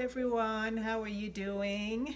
everyone. How are you doing?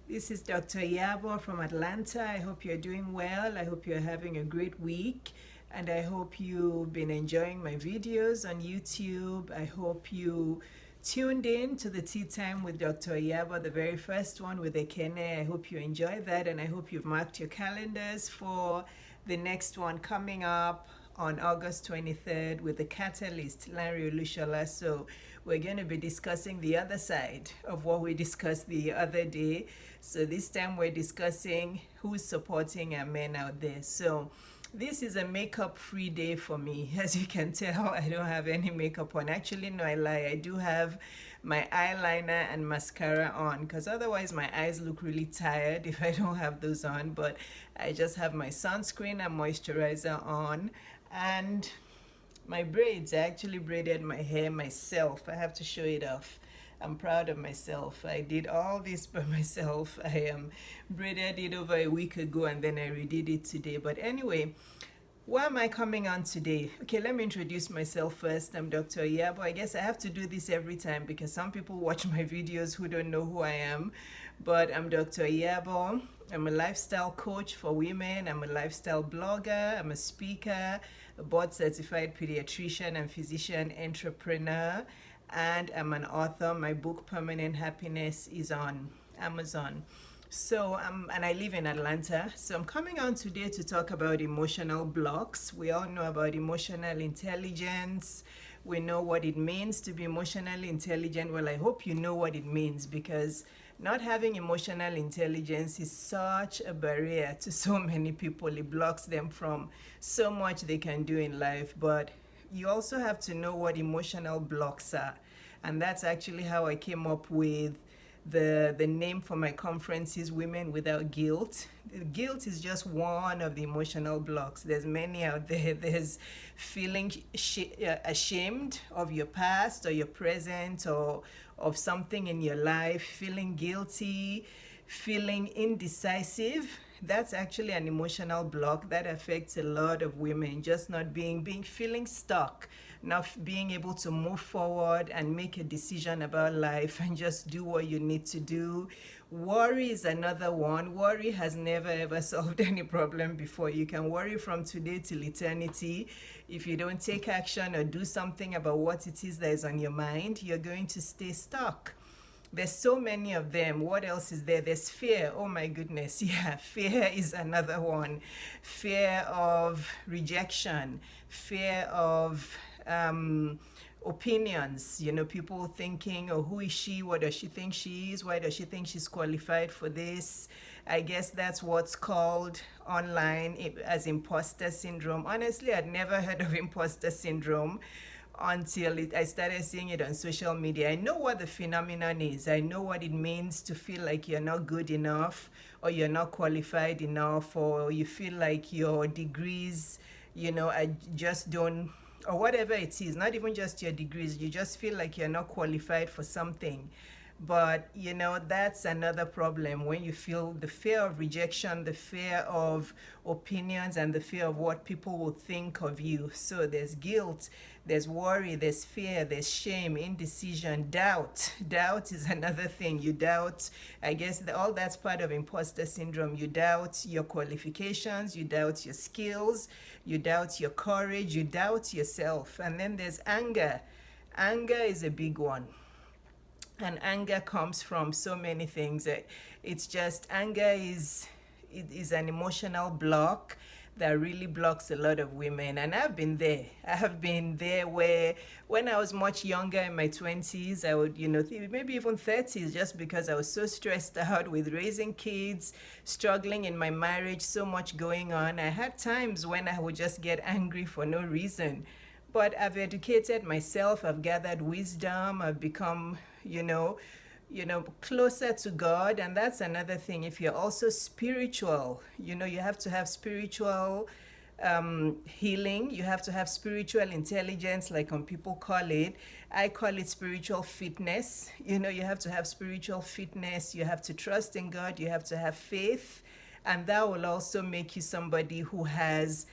This is Dr. Yabo from Atlanta. I hope you're doing well. I hope you're having a great week. And I hope you've been enjoying my videos on YouTube. I hope you tuned in to the Tea Time with Dr. Yabo, the very first one with Ekene. I hope you enjoyed that, and I hope you've marked your calendars for the next one coming up on August 23rd with the catalyst, Larry Olushola. So we're going to be discussing the other side of what we discussed the other day. So this time we're discussing who's supporting our men out there. So this is a makeup-free day for me. As you can tell, I don't have any makeup on. Actually, no, I lie. I do have my eyeliner and mascara on because otherwise my eyes look really tired if I don't have those on. But I just have my sunscreen and moisturizer on. And my braids, I actually braided my hair myself. I have to show it off. I'm proud of myself. I did all this by myself. I braided it over a week ago and then I redid it today. But anyway, why am I coming on today? Okay, let me introduce myself first. I'm Dr. Yabo. I guess I have to do this every time because some people watch my videos who don't know who I am. But I'm Dr. Yabo. I'm a lifestyle coach for women. I'm a lifestyle blogger. I'm a speaker, a board certified pediatrician and physician entrepreneur. And I'm an author. My book, Permanent Happiness, is on Amazon. So, and I live in Atlanta. So I'm coming on today to talk about emotional blocks. We all know about emotional intelligence. We know what it means to be emotionally intelligent. Well, I hope you know what it means because not having emotional intelligence is such a barrier to so many people. It blocks them from so much they can do in life. But you also have to know what emotional blocks are. And that's actually how I came up with the name for my conference is Women Without Guilt. Guilt is just one of the emotional blocks. There's many out there. There's feeling ashamed of your past or your present or of something in your life, feeling guilty, feeling indecisive. That's actually an emotional block that affects a lot of women, just not feeling stuck, not being able to move forward and make a decision about life and just do what you need to do. Worry is another one. Worry has never ever solved any problem before. You can worry from today till eternity. If you don't take action or do something about what it is that is on your mind, you're going to stay stuck. There's so many of them. What else is there? There's fear. Oh my goodness. Yeah, fear is another one. Fear of rejection, fear of opinions, people thinking, oh, who is she? What does she think she is? Why does she think she's qualified for this? I guess that's what's called online as imposter syndrome. Honestly, I'd never heard of imposter syndrome until I started seeing it on social media. I know what the phenomenon is. I know what it means to feel like you're not good enough or you're not qualified enough or you feel like your degrees, I just don't, or whatever it is, not even just your degrees, you just feel like you're not qualified for something. But, that's another problem when you feel the fear of rejection, the fear of opinions, and the fear of what people will think of you. So there's guilt, there's worry, there's fear, there's shame, indecision, doubt. Doubt is another thing. You doubt, I guess all that's part of imposter syndrome. You doubt your qualifications, you doubt your skills, you doubt your courage, you doubt yourself. And then there's anger. Anger is a big one. And anger comes from so many things. It's just anger is an emotional block that really blocks a lot of women. And I've been there. I have been there where when I was much younger in my 20s, I would, maybe even 30s, just because I was so stressed out with raising kids, struggling in my marriage, so much going on. I had times when I would just get angry for no reason. But I've educated myself, I've gathered wisdom, I've become, closer to God. And that's another thing. If you're also spiritual, you have to have spiritual healing. You have to have spiritual intelligence, like some people call it. I call it spiritual fitness. You have to have spiritual fitness. You have to trust in God. You have to have faith. And that will also make you somebody who has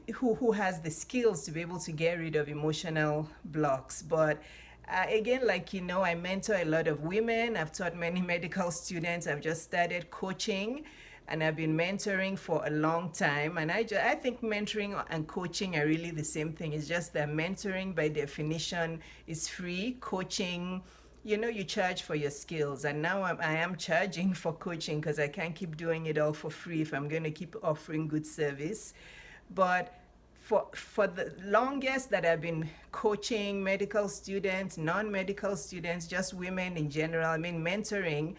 the skills to be able to get rid of emotional blocks. But Again, like you know, I mentor a lot of women. I've taught many medical students. I've just started coaching, and I've been mentoring for a long time. And I think mentoring and coaching are really the same thing. It's just that mentoring, by definition, is free. Coaching, you know, you charge for your skills. And now I am charging for coaching because I can't keep doing it all for free if I'm going to keep offering good service. But for the longest that I've been coaching medical students, non-medical students, just women in general, I mean mentoring,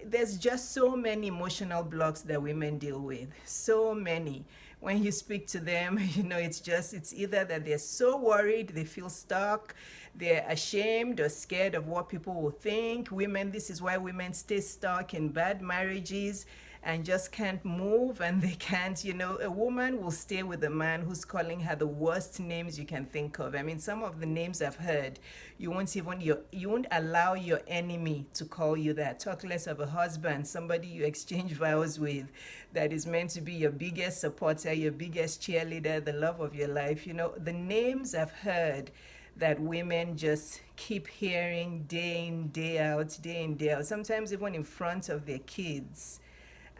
there's just so many emotional blocks that women deal with. So many. When you speak to them, you know, it's either that they're so worried, they feel stuck, they're ashamed or scared of what people will think. Women, this is why women stay stuck in bad marriages and just can't move, and they can't, you know, a woman will stay with a man who's calling her the worst names you can think of. I mean, some of the names I've heard, you won't allow your enemy to call you that. Talk less of a husband, somebody you exchange vows with, that is meant to be your biggest supporter, your biggest cheerleader, the love of your life. You know, the names I've heard that women just keep hearing day in, day out, day in, day out, sometimes even in front of their kids.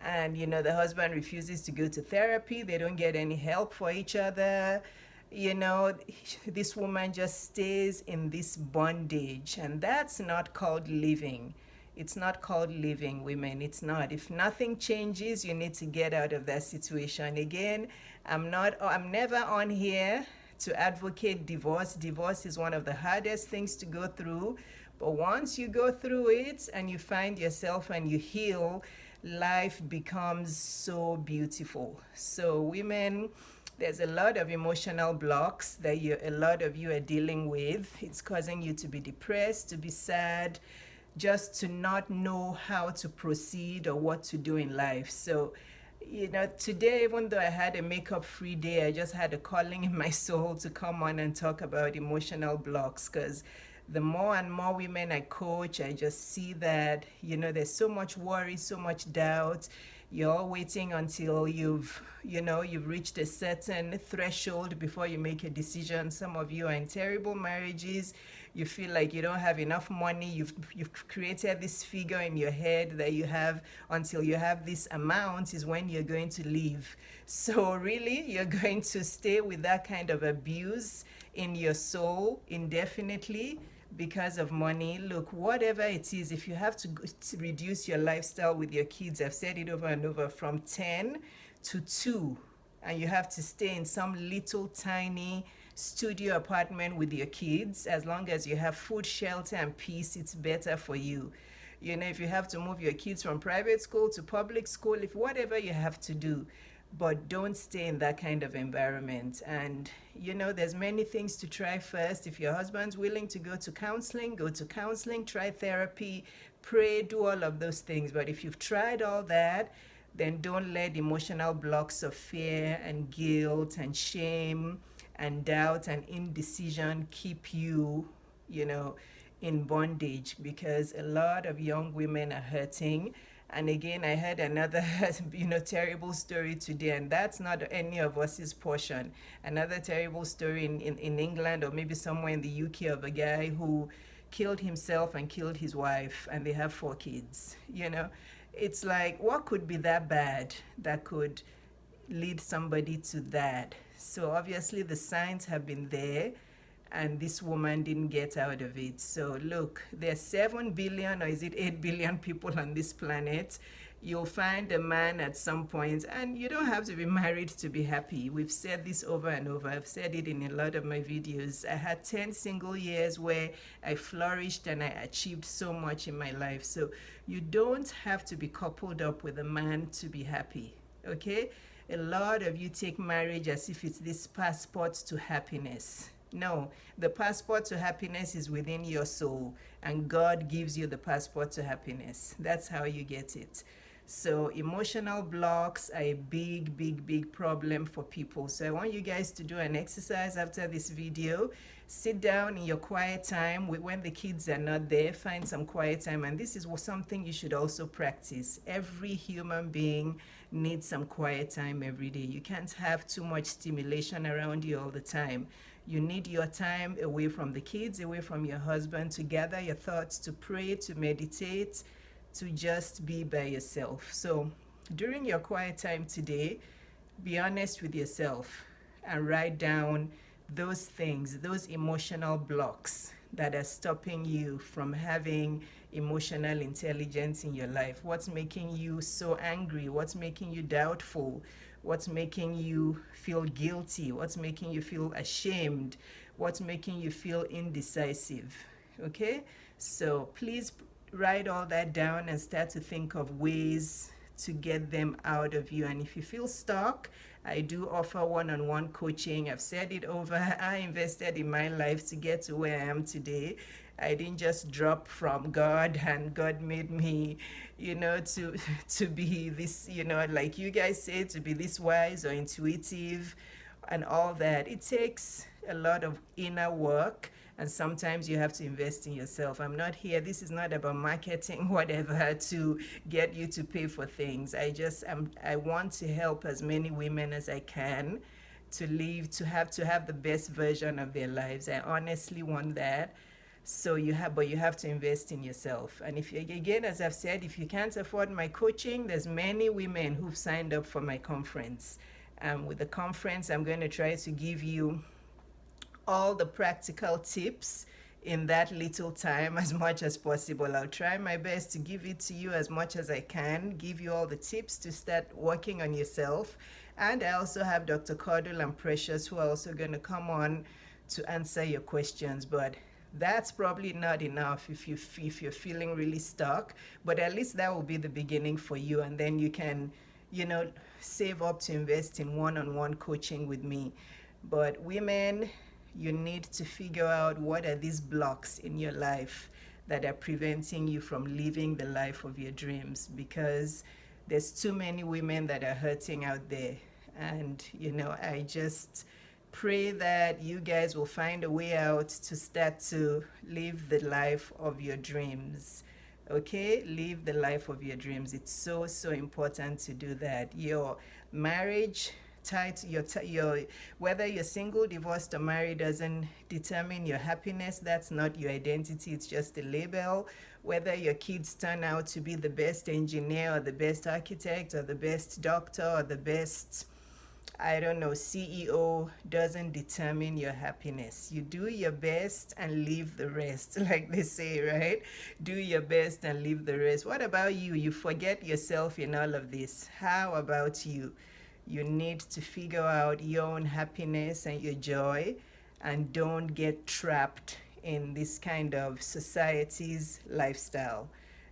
And you know, the husband refuses to go to therapy, they don't get any help for each other. You know, this woman just stays in this bondage, and that's not called living. It's not called living, women. It's not. If nothing changes, you need to get out of that situation. Again, I'm never on here to advocate divorce. Divorce is one of the hardest things to go through, but once you go through it and you find yourself and you heal, life becomes so beautiful. So women, there's a lot of emotional blocks that a lot of you are dealing with. It's causing you to be depressed, to be sad, just to not know how to proceed or what to do in life. So, you know, today, even though I had a makeup free day, I just had a calling in my soul to come on and talk about emotional blocks, because the more and more women I coach, I just see that, you know, there's so much worry, so much doubt. You're all waiting until you've reached a certain threshold before you make a decision. Some of you are in terrible marriages. You feel like you don't have enough money. You've created this figure in your head that you have until you have this amount is when you're going to leave. So really, you're going to stay with that kind of abuse in your soul indefinitely because of money. Look, whatever it is, if you have to reduce your lifestyle with your kids, I've said it over and over, from 10 to 2, and you have to stay in some little tiny studio apartment with your kids, as long as you have food, shelter, and peace, it's better for you. You know, if you have to move your kids from private school to public school, if whatever you have to do, but don't stay in that kind of environment. And you know, there's many things to try first. If your husband's willing to go to counseling, go to counseling, try therapy, pray, do all of those things. But if you've tried all that, then don't let emotional blocks of fear and guilt and shame and doubt and indecision keep you, you know, in bondage, because a lot of young women are hurting. And again, I heard another, terrible story today, and that's not any of us's portion. Another terrible story in England, or maybe somewhere in the UK, of a guy who killed himself and killed his wife, and they have 4 kids. You know, it's like, what could be that bad that could lead somebody to that? So obviously the signs have been there, and this woman didn't get out of it. So look, there's 7 billion, or is it 8 billion people on this planet. You'll find a man at some point, and you don't have to be married to be happy. We've said this over and over. I've said it in a lot of my videos. I had 10 single years where I flourished and I achieved so much in my life. So you don't have to be coupled up with a man to be happy, okay? A lot of you take marriage as if it's this passport to happiness. No, the passport to happiness is within your soul, and God gives you the passport to happiness. That's how you get it. So emotional blocks are a big, big, big problem for people. So I want you guys to do an exercise after this video. Sit down in your quiet time when the kids are not there. Find some quiet time, and this is something you should also practice. Every human being needs some quiet time every day. You can't have too much stimulation around you all the time. You need your time away from the kids, away from your husband, to gather your thoughts, to pray, to meditate, to just be by yourself. So during your quiet time today, be honest with yourself and write down those things, those emotional blocks that are stopping you from having emotional intelligence in your life. What's making you so angry? What's making you doubtful? What's making you feel guilty? What's making you feel ashamed? What's making you feel indecisive? Okay? So please write all that down and start to think of ways to get them out of you. And if you feel stuck, I do offer one-on-one coaching. I've said it over. I invested in my life to get to where I am today. I didn't just drop from God and God made me, to be this, like you guys say, to be this wise or intuitive and all that. It takes a lot of inner work, and sometimes you have to invest in yourself. I'm not here, this is not about marketing, whatever, to get you to pay for things. I want to help as many women as I can to have the best version of their lives. I honestly want that. So but you have to invest in yourself. And if you, again, as I've said, if you can't afford my coaching, there's many women who've signed up for my conference. With the conference, I'm going to try to give you all the practical tips in that little time as much as possible. I'll try my best to give it to you as much as I can, give you all the tips to start working on yourself. And I also have Dr. Cordul and Precious, who are also going to come on to answer your questions. But that's probably not enough if you're feeling really stuck, but at least that will be the beginning for you, and then you can save up to invest in one-on-one coaching with me. But women, you need to figure out what are these blocks in your life that are preventing you from living the life of your dreams, because there's too many women that are hurting out there. And I just pray that you guys will find a way out to start to live the life of your dreams. Okay, live the life of your dreams. It's so important to do that. Your marriage, whether you're single, divorced, or married, doesn't determine your happiness. That's not your identity. It's just a label. Whether your kids turn out to be the best engineer or the best architect or the best doctor or the best, CEO, doesn't determine your happiness. You do your best and leave the rest, like they say, right? Do your best and leave the rest. What about you? You forget yourself in all of this. How about you? You need to figure out your own happiness and your joy, and don't get trapped in this kind of society's lifestyle.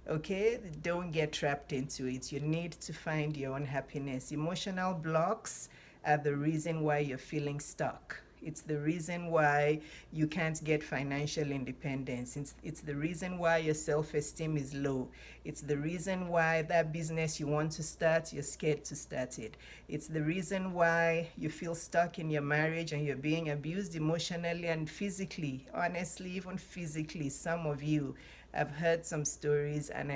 Okay? Don't get trapped into it. You need to find your own happiness. Emotional blocks are the reason why you're feeling stuck. It's the reason why you can't get financial independence. It's the reason why your self-esteem is low. It's the reason why that business you want to start, you're scared to start it. It's the reason why you feel stuck in your marriage and you're being abused emotionally and physically. Honestly, even physically, some of you have heard some stories, and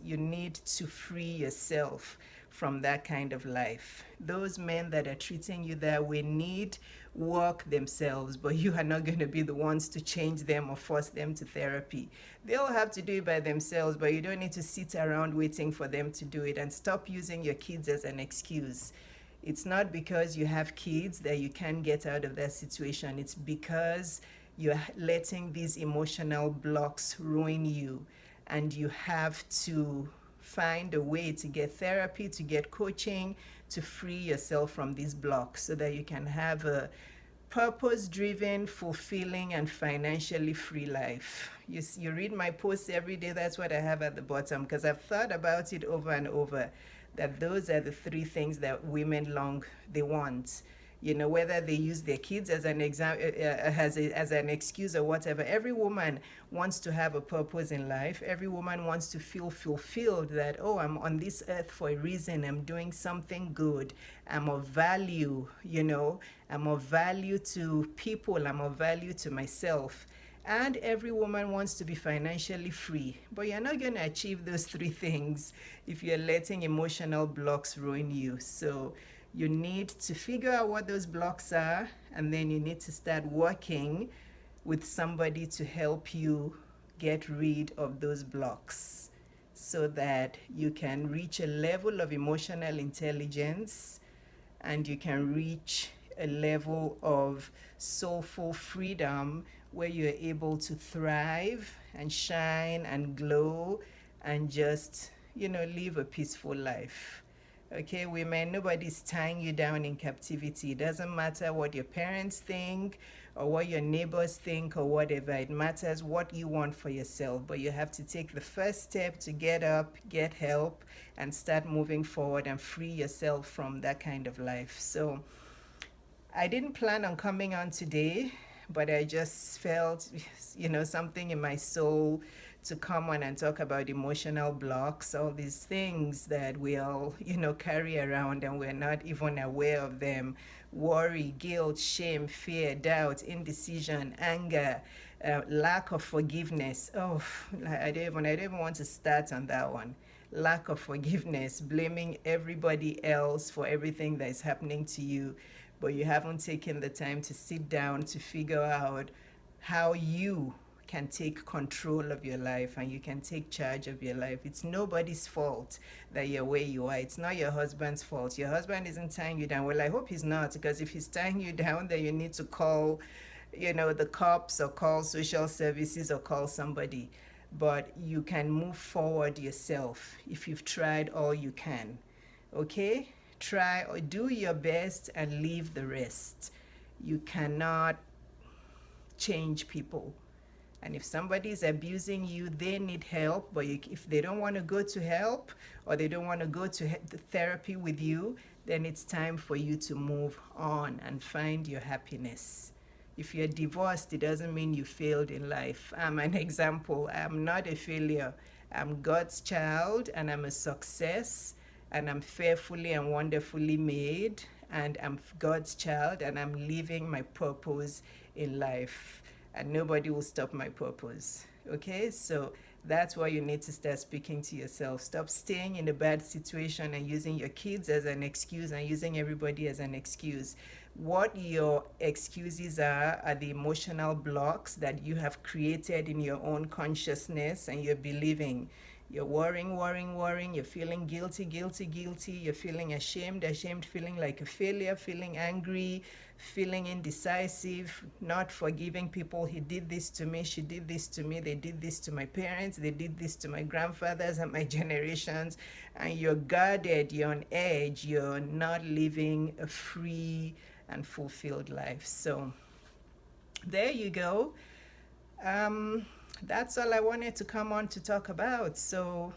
you need to free yourself from that kind of life. Those men that are treating you that way need work themselves, but you are not going to be the ones to change them or force them to therapy. They'll have to do it by themselves, but you don't need to sit around waiting for them to do it. And stop using your kids as an excuse. It's not because you have kids that you can't get out of that situation. It's because you're letting these emotional blocks ruin you, and you have to find a way to get therapy, to get coaching, to free yourself from these blocks so that you can have a purpose-driven, fulfilling, and financially free life. You read my posts every day. That's what I have at the bottom, because I've thought about it over and over, that those are the 3 things that women they want. Whether they use their kids as an as an excuse or whatever. Every woman wants to have a purpose in life. Every woman wants to feel fulfilled, that, oh, I'm on this earth for a reason. I'm doing something good. I'm of value, I'm of value to people. I'm of value to myself. And every woman wants to be financially free. But you're not going to achieve those 3 things if you're letting emotional blocks ruin you. So you need to figure out what those blocks are and then you need to start working with somebody to help you get rid of those blocks so that you can reach a level of emotional intelligence and you can reach a level of soulful freedom where you're able to thrive and shine and glow and just, live a peaceful life. Okay, women, nobody's tying you down in captivity. It doesn't matter what your parents think or what your neighbors think or whatever. It matters what you want for yourself. But you have to take the first step to get up, get help, and start moving forward and free yourself from that kind of life. So I didn't plan on coming on today, but I just felt, something in my soul to come on and talk about emotional blocks, all these things that we all, carry around and we're not even aware of them. Worry, guilt, shame, fear, doubt, indecision, anger, lack of forgiveness. Oh, I don't even want to start on that one. Lack of forgiveness, blaming everybody else for everything that is happening to you, but you haven't taken the time to sit down to figure out how you can take control of your life and you can take charge of your life. It's nobody's fault that you're where you are. It's not your husband's fault. Your husband isn't tying you down. Well, I hope he's not, because if he's tying you down, then you need to call, the cops or call social services or call somebody. But you can move forward yourself if you've tried all you can. Okay? Try or do your best and leave the rest. You cannot change people. And if somebody is abusing you, they need help. But if they don't want to go to help or they don't want to go to the therapy with you, then it's time for you to move on and find your happiness. If you're divorced, it doesn't mean you failed in life. I'm an example. I'm not a failure. I'm God's child and I'm a success and I'm fearfully and wonderfully made and I'm God's child and I'm living my purpose in life. And nobody will stop my purpose. Okay? So that's why you need to start speaking to yourself. Stop staying in a bad situation and using your kids as an excuse and using everybody as an excuse. What your excuses are the emotional blocks that you have created in your own consciousness and you're believing. You're worrying. You're feeling guilty. You're feeling ashamed, feeling like a failure, feeling angry, feeling indecisive, not forgiving people. He did this to me, she did this to me, they did this to my parents, they did this to my grandfathers and my generations. And you're guarded, you're on edge, you're not living a free and fulfilled life. So there you go. That's all I wanted to come on to talk about. So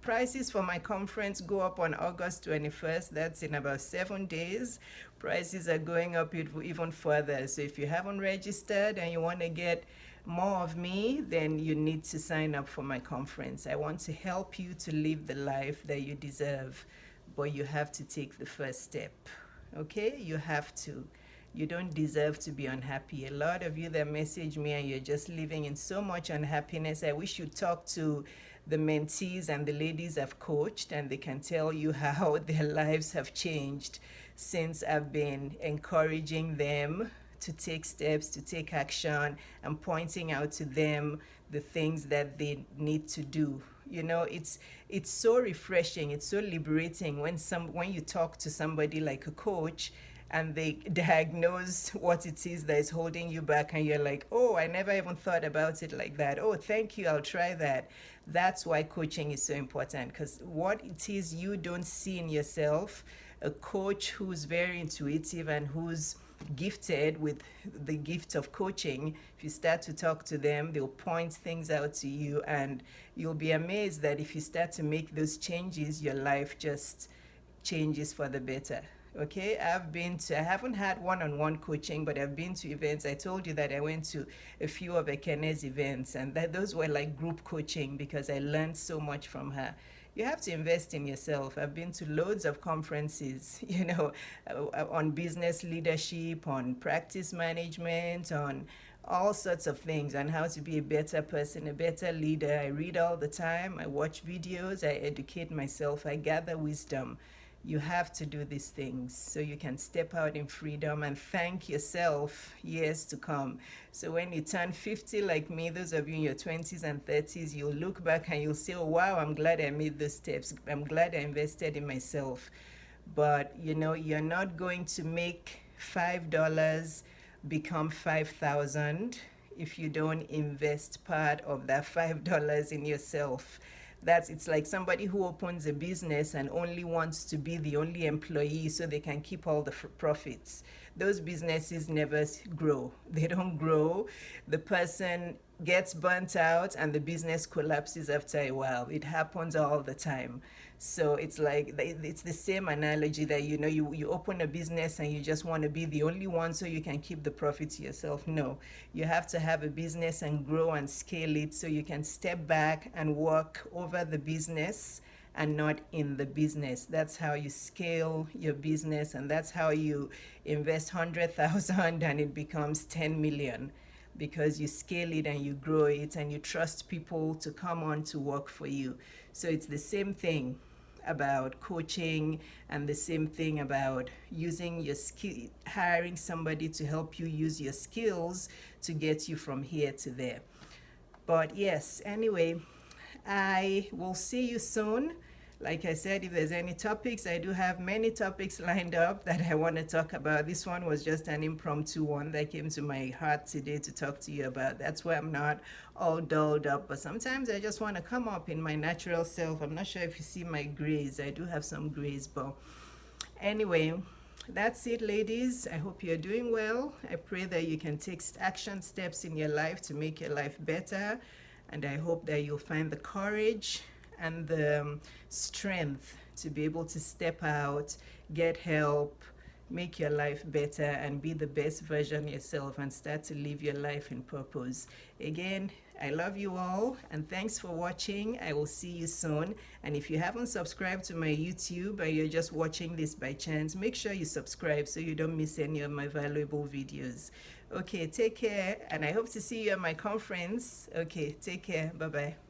prices for my conference go up on August 21st. That's in about 7 days. Prices are going up even further. So if you haven't registered and you want to get more of me, then you need to sign up for my conference. I want to help you to live the life that you deserve, but you have to take the first step. Okay? You have to. You don't deserve to be unhappy. A lot of you that message me and you're just living in so much unhappiness. I wish you'd talk to the mentees and the ladies I've coached, and they can tell you how their lives have changed since I've been encouraging them to take steps, to take action, and pointing out to them the things that they need to do. You know, it's so refreshing, it's so liberating when you talk to somebody like a coach and they diagnose what it is that is holding you back, and you're like, oh, I never even thought about it like that. Oh, thank you, I'll try that. That's why coaching is so important, because what it is you don't see in yourself, a coach who's very intuitive and who's gifted with the gift of coaching, if you start to talk to them, they'll point things out to you, and you'll be amazed that if you start to make those changes, your life just changes for the better. Okay, I haven't had one-on-one coaching, but I've been to events. I told you that I went to a few of Ekene's events, and those were like group coaching because I learned so much from her. You have to invest in yourself. I've been to loads of conferences, on business leadership, on practice management, on all sorts of things, on how to be a better person, a better leader. I read all the time. I watch videos. I educate myself. I gather wisdom. You have to do these things so you can step out in freedom and thank yourself years to come. So when you turn 50 like me, those of you in your 20s and 30s, you'll look back and you'll say, oh, wow, I'm glad I made those steps. I'm glad I invested in myself. But you know, you're not going to make $5 become 5,000 if you don't invest part of that $5 in yourself. It's like somebody who opens a business and only wants to be the only employee so they can keep all the profits. Those businesses never grow. They don't grow. The person gets burnt out and the business collapses after a while. It happens all the time. So it's like, it's the same analogy that, you know, you open a business and you just want to be the only one so you can keep the profit to yourself. No, you have to have a business and grow and scale it so you can step back and work over the business and not in the business. That's how you scale your business, and that's how you invest 100,000 and it becomes 10 million, because you scale it and you grow it and you trust people to come on to work for you. So it's the same thing about coaching, and the same thing about using your skill, hiring somebody to help you use your skills to get you from here to there. But yes, anyway, I will see you soon. Like I said, if there's any topics, I do have many topics lined up that I want to talk about. This one was just an impromptu one that came to my heart today to talk to you about. That's why I'm not all dolled up, but sometimes I just want to come up in my natural self. I'm not sure if you see my grays. I do have some grays, but anyway, that's it, ladies. I hope you're doing well. I pray that you can take action steps in your life to make your life better, and I hope that you'll find the courage and the strength to be able to step out, get help, make your life better, and be the best version of yourself, and start to live your life in purpose. Again, I love you all, and thanks for watching. I will see you soon. And if you haven't subscribed to my YouTube and you're just watching this by chance, make sure you subscribe so you don't miss any of my valuable videos. Okay, take care, and I hope to see you at my conference. Okay, take care. Bye-bye.